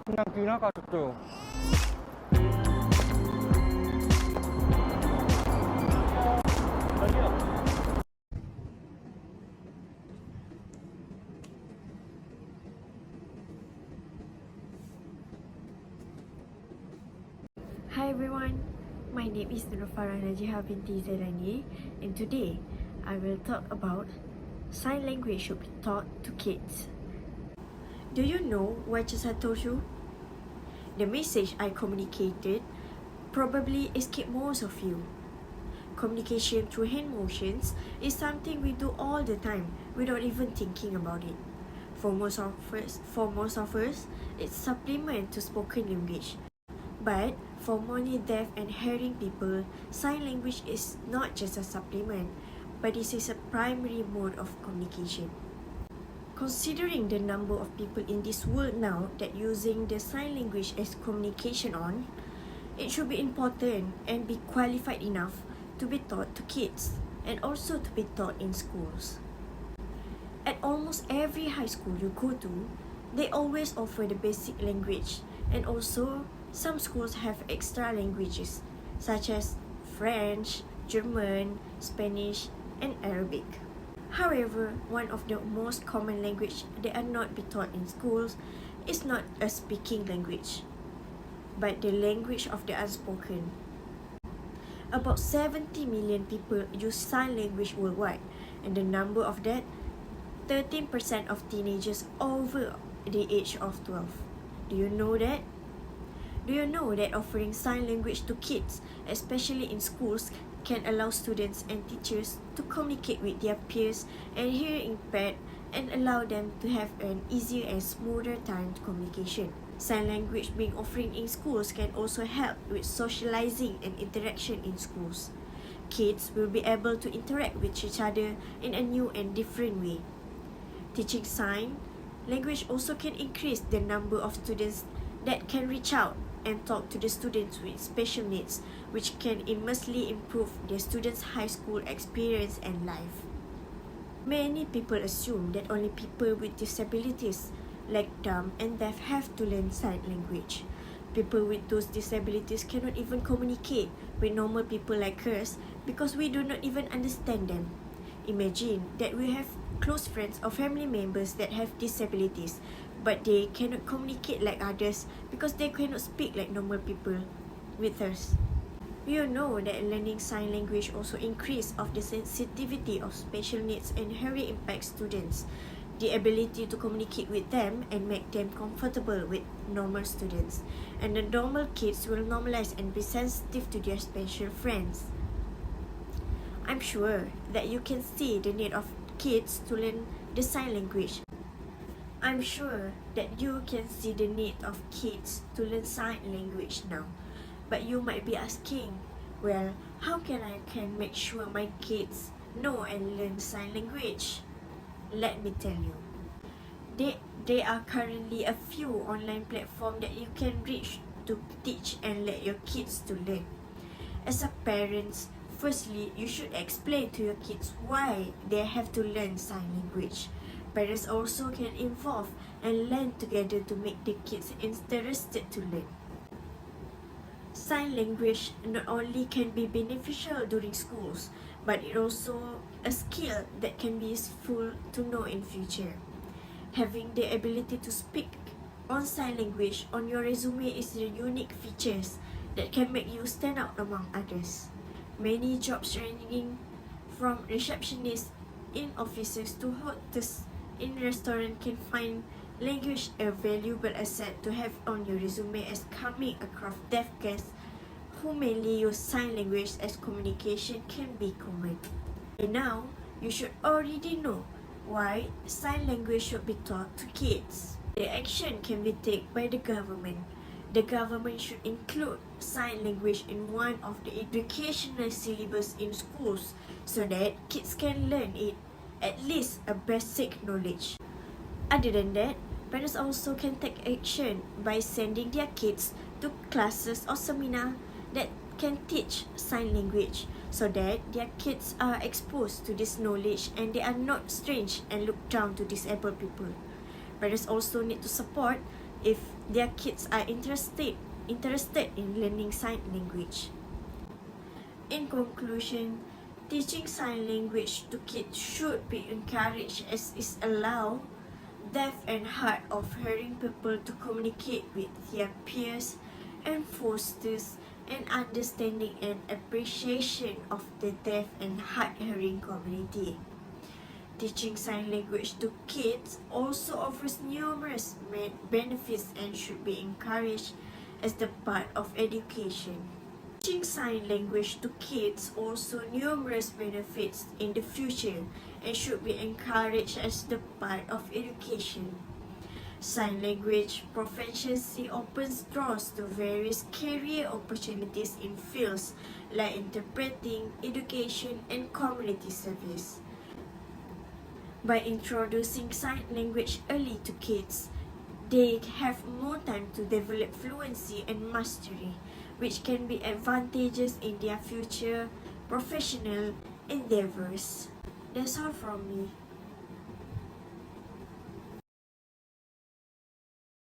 그냥 지나갔죠. Hi everyone, my name is Nurfara Najiha binti Zailani, and today I will talk about sign language should be taught to kids. Do you know what just I told you? The message I communicated probably escaped most of you. Communication through hand motions is something we do all the time without even thinking about it. For most of us, it's supplement to spoken language. But for many deaf and hearing people, sign language is not just a supplement, but it is a primary mode of communication. Considering the number of people in this world now that using the sign language as communication on, it should be important and be qualified enough to be taught to kids and also to be taught in schools. At almost every high school you go to, they always offer the basic language, and also some schools have extra languages such as French, German, Spanish, and Arabic. However, one of the most common language that are not be taught in schools is not a speaking language, but the language of the unspoken. About 70 million people use sign language worldwide, and the number of that, 13% of teenagers over the age of 12. Do you know that? Do you know that offering sign language to kids, especially in schools, can allow students and teachers to communicate with their peers and hearing impaired and allow them to have an easier and smoother time to communication? Sign language being offered in schools can also help with socializing and interaction in schools. Kids will be able to interact with each other in a new and different way. Teaching sign language also can increase the number of students that can reach out and talk to the students with special needs, which can immensely improve the students' high school experience and life. Many people assume that only people with disabilities like dumb and deaf have to learn sign language. People with those disabilities cannot even communicate with normal people like us because we do not even understand them. Imagine that we have close friends or family members that have disabilities, but they cannot communicate like others because they cannot speak like normal people with us. You know that learning sign language also increase of the sensitivity of special needs and hearing impact students, the ability to communicate with them and make them comfortable with normal students, and the normal kids will normalize and be sensitive to their special friends. I'm sure that you can see the need of kids to learn the sign language. I'm sure that you can see the need of kids to learn sign language now. But you might be asking, well, how can I make sure my kids know and learn sign language? Let me tell you. There are currently a few online platforms that you can reach to teach and let your kids to learn. As a parent, firstly, you should explain to your kids why they have to learn sign language. Parents also can involve and learn together to make the kids interested to learn. Sign language not only can be beneficial during schools, but it also a skill that can be useful to know in future. Having the ability to speak on sign language on your resume is the unique features that can make you stand out among others. Many jobs ranging from receptionists in offices to hostess in restaurant can find language a valuable asset to have on your resume, as coming across deaf guests who mainly use sign language as communication can be common. By now, you should already know why sign language should be taught to kids. The action can be taken by the government. The government should include sign language in one of the educational syllabus in schools so that kids can learn it, at least a basic knowledge. Other than that, parents also can take action by sending their kids to classes or seminar that can teach sign language so that their kids are exposed to this knowledge and they are not strange and look down to disabled people. Parents also need to support if their kids are interested in learning sign language. In conclusion, teaching sign language to kids should be encouraged as it allows deaf and hard of hearing people to communicate with their peers and fosters an understanding and appreciation of the deaf and hard hearing community. Teaching sign language to kids also offers numerous benefits and should be encouraged as the part of education. Teaching sign language to kids also numerous benefits in the future and should be encouraged as the part of education. Sign language proficiency opens doors to various career opportunities in fields like interpreting, education, and community service. By introducing sign language early to kids, they have more time to develop fluency and mastery, which can be advantageous in their future professional endeavors. That's all from me.